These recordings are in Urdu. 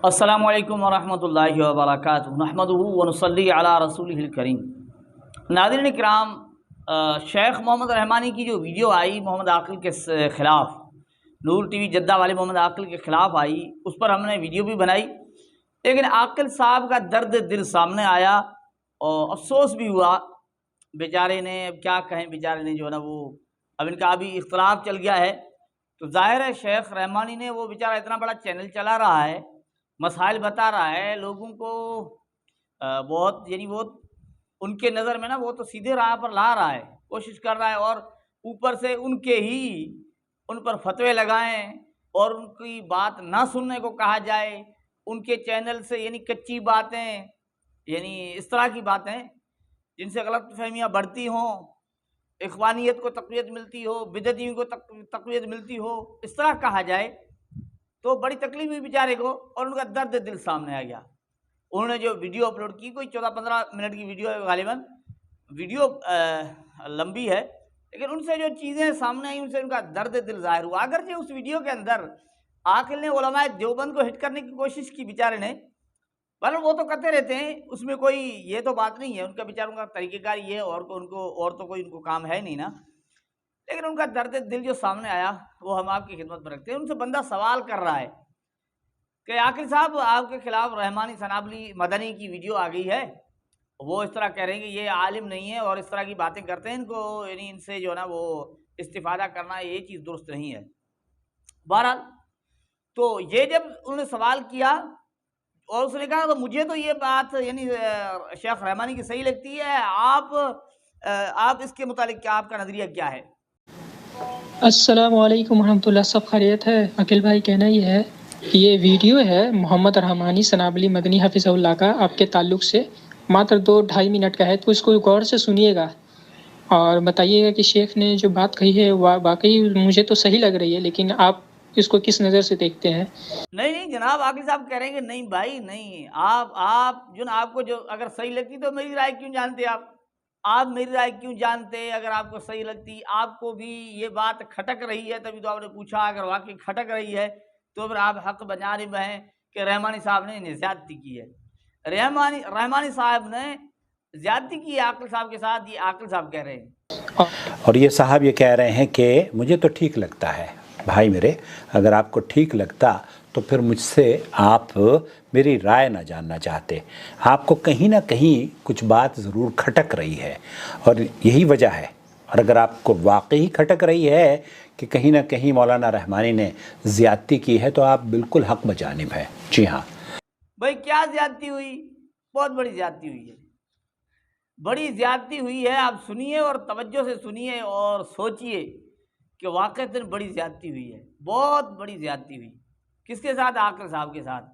السلام علیکم ورحمۃ اللہ وبرکاتہ نحمدہ ونصلی علی رسولہ الکریم۔ ناظرین کرام، شیخ محمد رحمانی کی جو ویڈیو آئی محمد عاقل کے خلاف، نور ٹی وی جدہ والے محمد عاقل کے خلاف آئی، اس پر ہم نے ویڈیو بھی بنائی، لیکن عاقل صاحب کا درد دل سامنے آیا اور افسوس بھی ہوا بیچارے نے۔ اب کیا کہیں، بیچارے نے جو ہے نا وہ اب ان کا ابھی اختلاف چل گیا ہے، تو ظاہر ہے شیخ رحمانی نے، وہ بیچارہ اتنا بڑا چینل چلا رہا ہے، مسائل بتا رہا ہے لوگوں کو، بہت وہ ان کے نظر میں نا وہ تو سیدھے راہ پر لا رہا ہے، کوشش کر رہا ہے، اور اوپر سے ان کے ہی ان پر فتوے لگائیں اور ان کی بات نہ سننے کو کہا جائے، ان کے چینل سے کچی باتیں، اس طرح کی باتیں جن سے غلط فہمیاں بڑھتی ہوں، اخوانیت کو تقویت ملتی ہو، بدعتیوں کو تقویت ملتی ہو، اس طرح کہا جائے تو بڑی تکلیف ہوئی بیچارے کو، اور ان کا درد دل سامنے آ گیا۔ انہوں نے جو ویڈیو اپلوڈ کی، کوئی 14-15 منٹ کی ویڈیو ہے، غالباً ویڈیو لمبی ہے، لیکن ان سے جو چیزیں سامنے آئیں ان سے ان کا درد دل ظاہر ہوا۔ اگرچہ اس ویڈیو کے اندر عاقل نے علماء دیوبند کو ہٹ کرنے کی کوشش کی بیچارے نے، مطلب وہ تو کرتے رہتے ہیں، اس میں کوئی یہ تو بات نہیں ہے، ان کا بیچاروں کا طریقہ کار یہ ہے، اور تو کوئی ان کو کام ہے نہیں نا، لیکن ان کا درد دل جو سامنے آیا وہ ہم آپ کی خدمت میں رکھتے ہیں۔ ان سے بندہ سوال کر رہا ہے کہ عاقل صاحب، آپ کے خلاف رحمانی سنابلی مدنی کی ویڈیو آ گئی ہے، وہ اس طرح کہہ رہے ہیں کہ یہ عالم نہیں ہے اور اس طرح کی باتیں کرتے ہیں، ان کو ان سے جو ہے نا وہ استفادہ کرنا یہ چیز درست نہیں ہے۔ بہرحال تو یہ جب انہوں نے سوال کیا اور اس نے کہا تو مجھے تو یہ بات شیخ رحمانی کی صحیح لگتی ہے، آپ اس کے متعلق کیا، آپ کا نظریہ کیا ہے؟ السلام علیکم ورحمۃ اللہ، سب خیریت ہے؟ عقیل بھائی کہنا یہ ہے کہ یہ ویڈیو ہے محمد رحمانی سنابلی مدنی حفظہ اللہ کا آپ کے تعلق سے، ماتر 2-2.5 منٹ کا ہے، تو اس کو غور سے سنیے گا اور بتائیے گا کہ شیخ نے جو بات کہی ہے واقعی مجھے تو صحیح لگ رہی ہے، لیکن آپ اس کو کس نظر سے دیکھتے ہیں؟ نہیں جناب، عاقل صاحب کہہ رہے ہیں کہ نہیں بھائی نہیں، آپ کو جو اگر صحیح لگتی تو میری رائے کیوں جانتے؟ آپ میری رائے کیوں جانتے اگر آپ کو صحیح لگتی؟ آپ کو بھی یہ بات کھٹک رہی ہے، تبھی تو آپ نے پوچھا۔ اگر واقعی کھٹک رہی ہے تو پھر آپ حق بجانب ہیں کہ رحمانی صاحب نے انہیں زیادتی کی ہے۔ رحمانی صاحب نے زیادتی کی ہے عاقل صاحب کے ساتھ، یہ عاقل صاحب کہہ رہے ہیں، اور یہ صاحب یہ کہہ رہے ہیں کہ مجھے تو ٹھیک لگتا ہے۔ بھائی میرے، اگر آپ کو ٹھیک لگتا تو پھر مجھ سے آپ میری رائے نہ جاننا چاہتے۔ آپ کو کہیں نہ کہیں کچھ بات ضرور کھٹک رہی ہے، اور یہی وجہ ہے۔ اور اگر آپ کو واقعی کھٹک رہی ہے کہ کہیں نہ کہیں مولانا رحمانی نے زیادتی کی ہے، تو آپ بالکل حق بجانب ہیں۔ جی ہاں بھائی کیا زیادتی ہوئی؟ بہت بڑی زیادتی ہوئی ہے، بڑی زیادتی ہوئی ہے۔ آپ سنیے اور توجہ سے سنیے اور سوچئے کہ واقعتاً بڑی زیادتی ہوئی ہے، بہت بڑی زیادتی ہوئی۔ کس کے ساتھ؟ عاقل صاحب کے ساتھ۔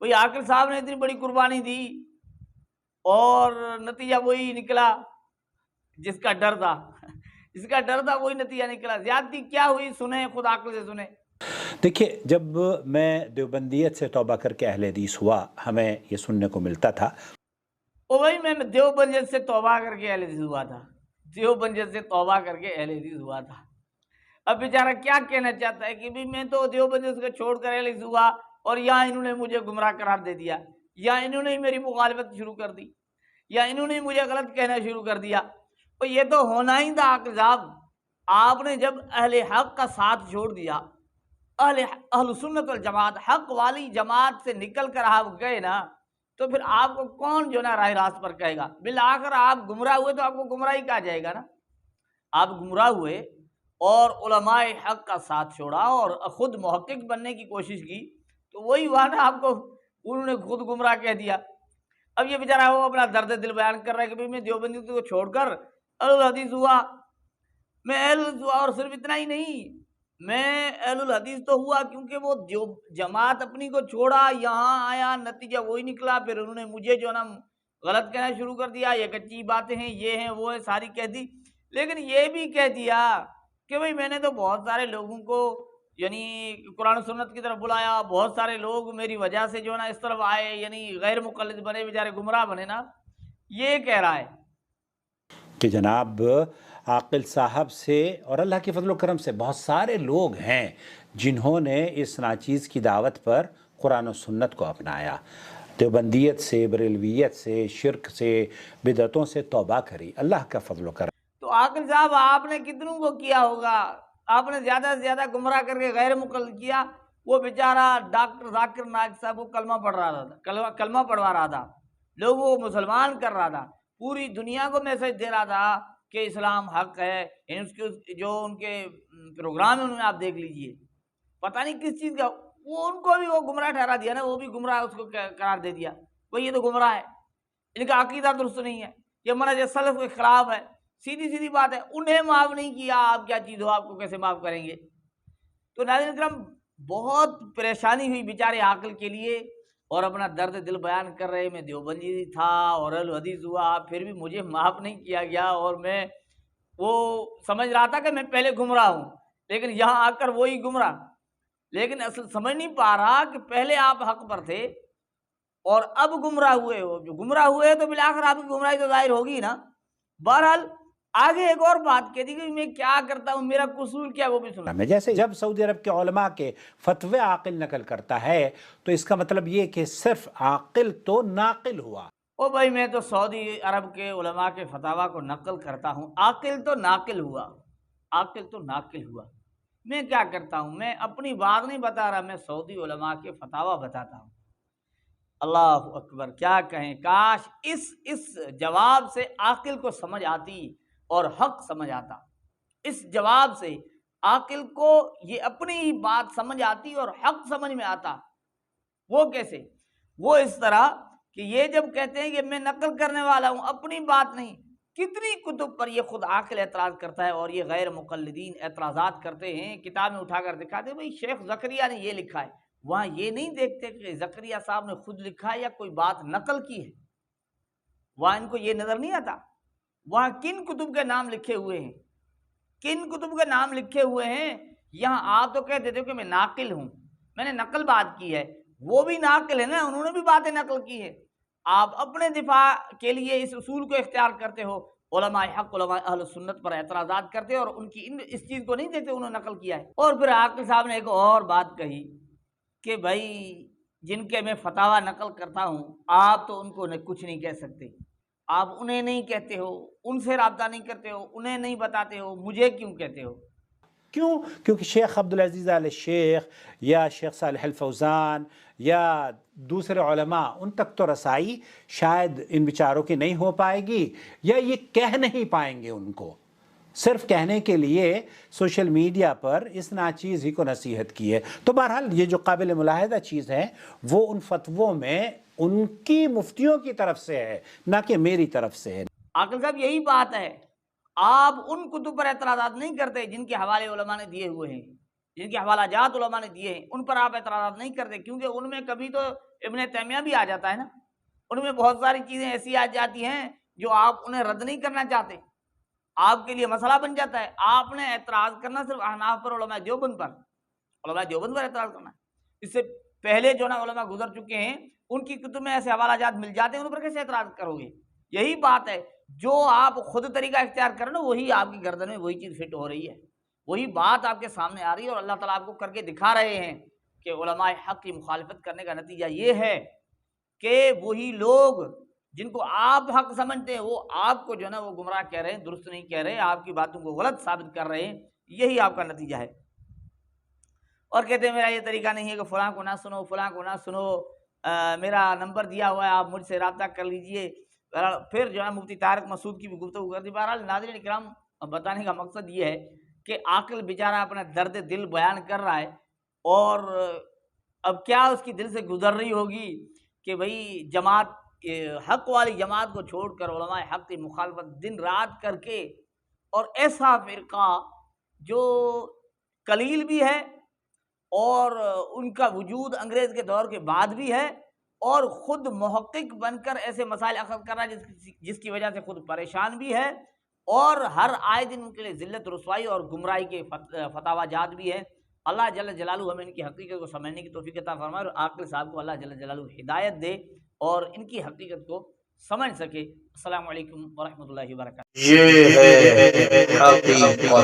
بھئی عاقل صاحب نے اتنی بڑی قربانی دی اور نتیجہ وہی نکلا جس کا ڈر تھا وہی نتیجہ نکلا۔ زیادتی کیا ہوئی؟ سنیں، خود عاقل سے سنیں۔ دیکھیے، جب میں دیوبندیت سے توبہ کر کے اہل حدیث ہوا، ہمیں یہ سننے کو ملتا تھا، وہی میں دیوبندیت سے توبہ کر کے اہل حدیث ہوا تھا، دیوبندیت سے توبہ کر کے اہل حدیث ہوا تھا۔ اب بیچارہ کیا کہنا چاہتا ہے کہ بھی میں تو دیوبندیت کو چھوڑ کر اہل حدیث ہوا، اور یہاں انہوں نے مجھے گمراہ قرار دے دیا، یا انہوں نے میری مخالفت شروع کر دی، یا انہوں نے مجھے غلط کہنا شروع کر دیا۔ تو یہ تو ہونا ہی تھا عاقل صاحب۔ آپ نے جب اہل حق کا ساتھ چھوڑ دیا، اہل سنت والجماعت، حق والی جماعت سے نکل کر آپ گئے نا، تو پھر آپ کو کون جو نا راہ راست پر کہے گا؟ بالآخر آپ گمراہ ہوئے تو آپ کو گمراہی کہا جائے گا نا۔ آپ گمراہ ہوئے اور علماء حق کا ساتھ چھوڑا اور خود محقق بننے کی کوشش کی، تو وہی ہوا نا، آپ کو انہوں نے خود گمراہ کہہ دیا۔ اب یہ بیچارہ وہ اپنا درد دل بیان کر رہا ہے کہ میں دیوبندی کو چھوڑ کر اہل الحدیث ہوا، میں اہل الحدیث ہوا، اور صرف اتنا ہی نہیں، میں اہل الحدیث تو ہوا کیونکہ وہ جماعت اپنی کو چھوڑا، یہاں آیا، نتیجہ وہی نکلا، پھر انہوں نے مجھے جو نا غلط کہنا شروع کر دیا، یہ کچی باتیں ہیں، یہ ہیں وہ ہیں، ساری کہہ دی۔ لیکن یہ بھی کہہ دیا کہ بھئی میں نے تو بہت سارے لوگوں کو قرآن و سنت کی طرف بلایا، بہت سارے لوگ میری وجہ سے جو نا اس طرف آئے، غیر مقلد بنے، بیچارے گمراہ بنے نا، یہ کہہ رہا ہے کہ جناب عاقل صاحب سے اور اللہ کے فضل و کرم سے بہت سارے لوگ ہیں جنہوں نے اس ناچیز کی دعوت پر قرآن و سنت کو اپنایا، دیوبندیت سے، بریلویت سے، شرک سے، بدعتوں سے توبہ کری، اللہ کا فضل و کرم۔ تو عاقل صاحب آپ نے کتنوں کو کیا ہوگا؟ آپ نے زیادہ سے زیادہ گمراہ کر کے غیر مقلد کیا۔ وہ بیچارہ ڈاکٹر ذاکر نائک صاحب وہ کلمہ پڑھ رہا تھا، کلمہ پڑھوا رہا تھا، لوگوں کو مسلمان کر رہا تھا، پوری دنیا کو میسج دے رہا تھا کہ اسلام حق ہے۔ جو ان کے پروگرام ہیں انہوں نے آپ دیکھ لیجئے، پتہ نہیں کس چیز کا، وہ ان کو بھی وہ گمراہ ٹھہرا دیا نا، وہ بھی گمراہ اس کو قرار دے دیا، وہ یہ تو گمراہ ہے، ان کا عقیدہ درست نہیں ہے، یہ منہج سلف کے خلاف ہے۔ سیدھی سیدھی بات ہے، انہیں معاف نہیں کیا، آپ کیا چیز ہو، آپ کو کیسے معاف کریں گے؟ تو ناظرین کرام بہت پریشانی ہوئی بیچارے عاقل کے لیے، اور اپنا درد دل بیان کر رہے، میں دیوبندی تھا اور اہل حدیث ہوا، پھر بھی مجھے معاف نہیں کیا گیا، اور میں وہ سمجھ رہا تھا کہ میں پہلے گمراہ ہوں، لیکن یہاں آ کر وہی گمراہ، لیکن اصل سمجھ نہیں پا رہا کہ پہلے آپ حق پر تھے اور اب گمراہ ہوئے ہو۔ جو گمراہ ہوئے تو بالآخر آپ کی گمراہی تو ظاہر ہوگی نا۔ بہرحال آگے ایک اور بات کہہ دی کہ میں کیا کرتا ہوں، میرا قصور کیا، وہ بھی سنا۔ میں جیسے جب سعودی عرب کے علماء کے فتوے عاقل نقل کرتا ہے تو اس کا مطلب یہ کہ صرف عاقل تو ناقل ہوا۔ او بھائی میں تو سعودی عرب کے علماء کے فتاویٰ کو نقل کرتا ہوں، عاقل تو ناقل ہوا، عاقل تو ناقل ہوا۔ میں کیا کرتا ہوں، میں اپنی بات نہیں بتا رہا، میں سعودی علماء کے فتاویٰ بتاتا ہوں۔ اللہ اکبر، کیا کہیں، کاش اس جواب سے عاقل کو سمجھ آتی اور حق سمجھ آتا۔ اس جواب سے عاقل کو یہ اپنی ہی بات سمجھ آتی اور حق سمجھ میں آتا۔ وہ کیسے؟ وہ اس طرح کہ یہ جب کہتے ہیں کہ میں نقل کرنے والا ہوں، اپنی بات نہیں، کتنی کتب پر یہ خود عاقل اعتراض کرتا ہے، اور یہ غیر مقلدین اعتراضات کرتے ہیں، کتابیں اٹھا کر دکھاتے ہیں، بھئی شیخ زکریا نے یہ لکھا ہے۔ وہاں یہ نہیں دیکھتے کہ زکریا صاحب نے خود لکھا ہے یا کوئی بات نقل کی ہے، وہاں ان کو یہ نظر نہیں آتا۔ وہاں کن کتب کے نام لکھے ہوئے ہیں، کن کتب کے نام لکھے ہوئے ہیں۔ یہاں آپ تو کہتے تھے کہ میں ناقل ہوں، میں نے نقل بات کی ہے، وہ بھی ناقل ہے نا، انہوں نے بھی باتیں نقل کی ہے۔ آپ اپنے دفاع کے لیے اس اصول کو اختیار کرتے ہو، علماء حق، علماء اہل سنت پر اعتراضات کرتے ہو، اور ان کی اس چیز کو نہیں دیکھتے انہوں نے نقل کیا ہے۔ اور پھر عاقل صاحب نے ایک اور بات کہی کہ بھائی جن کے میں فتاویٰ نقل کرتا ہوں، آپ تو ان کو کچھ نہیں کہہ سکتے، آپ انہیں نہیں کہتے ہو، ان سے رابطہ نہیں کرتے ہو، انہیں نہیں بتاتے ہو، مجھے کیوں کہتے ہو؟ کیوں؟ کیونکہ شیخ عبدالعزیز آل شیخ یا شیخ صالح الفوزان یا دوسرے علماء، ان تک تو رسائی شاید ان بیچاروں کی نہیں ہو پائے گی، یا یہ کہہ نہیں پائیں گے ان کو۔ صرف کہنے کے لیے سوشل میڈیا پر اس ناچیز ہی کو نصیحت کی ہے۔ تو بہرحال یہ جو قابل ملاحظہ چیز ہے وہ ان فتووں میں ان کی مفتیوں کی طرف سے ہے، نہ کہ میری طرف سے ہے۔ عاقل صاحب یہی بات ہے، آپ ان کتب پر اعتراضات نہیں کرتے جن کے حوالے علماء نے دیے ہوئے ہیں، جن کے حوالہ جات علماء نے دیے ہیں، ان پر آپ اعتراضات نہیں کرتے، کیونکہ ان میں کبھی تو ابن تیمیہ بھی آ جاتا ہے نا، ان میں بہت ساری چیزیں ایسی آ جاتی ہیں جو آپ انہیں رد نہیں کرنا چاہتے، آپ کے لیے مسئلہ بن جاتا ہے۔ آپ نے اعتراض کرنا صرف احناف پر، علماء دیوبند پر، علماء دیوبند پر اعتراض کرنا ہے۔ اس سے پہلے جو نا علماء گزر چکے ہیں، ان کی کتب میں ایسے حوالہ جات مل جاتے ہیں، ان پر کیسے اعتراض کرو گے؟ یہی بات ہے، جو آپ خود طریقہ اختیار کریں نا، وہی آپ کی گردن میں وہی چیز فٹ ہو رہی ہے، وہی بات آپ کے سامنے آ رہی ہے، اور اللہ تعالیٰ آپ کو کر کے دکھا رہے ہیں کہ علماء حق کی مخالفت کرنے کا نتیجہ یہ ہے کہ وہی لوگ جن کو آپ حق سمجھتے ہیں وہ آپ کو جو ہے نا وہ گمراہ کہہ رہے ہیں، درست نہیں کہہ رہے، آپ کی باتوں کو غلط ثابت کر رہے ہیں، یہی آپ کا نتیجہ ہے۔ اور کہتے ہیں میرا یہ طریقہ نہیں ہے کہ فلاں کو نہ سنو، فلاں کو نہ سنو، میرا نمبر دیا ہوا ہے، آپ مجھ سے رابطہ کر لیجئے۔ پھر جو ہے مفتی طارق مسعود کی بھی گفتگو کر دی۔ بہرحال ناظرین کرام، بتانے کا مقصد یہ ہے کہ عاقل بیچارہ اپنا درد دل بیان کر رہا ہے، اور اب کیا اس کی دل سے گزر رہی ہوگی کہ بھئی جماعت، حق والی جماعت کو چھوڑ کر علماء حق کی مخالفت دن رات کر کے، اور ایسا فرقہ جو قلیل بھی ہے اور ان کا وجود انگریز کے دور کے بعد بھی ہے، اور خود محقق بن کر ایسے مسائل اخذ کر رہا ہے جس کی وجہ سے خود پریشان بھی ہے، اور ہر آئے دن ان کے لیے ذلت رسوائی اور گمراہی کے فتاوی جات بھی ہیں۔ اللہ جل جلالہ ہمیں ان کی حقیقت کو سمجھنے کی توفیق عطا فرمائے، اور عاقل صاحب کو اللہ جل جلالہ ہدایت دے اور ان کی حقیقت کو سمجھ سکے۔ السلام علیکم ورحمۃ اللہ وبرکاتہ۔ یہ ہے حقیقت۔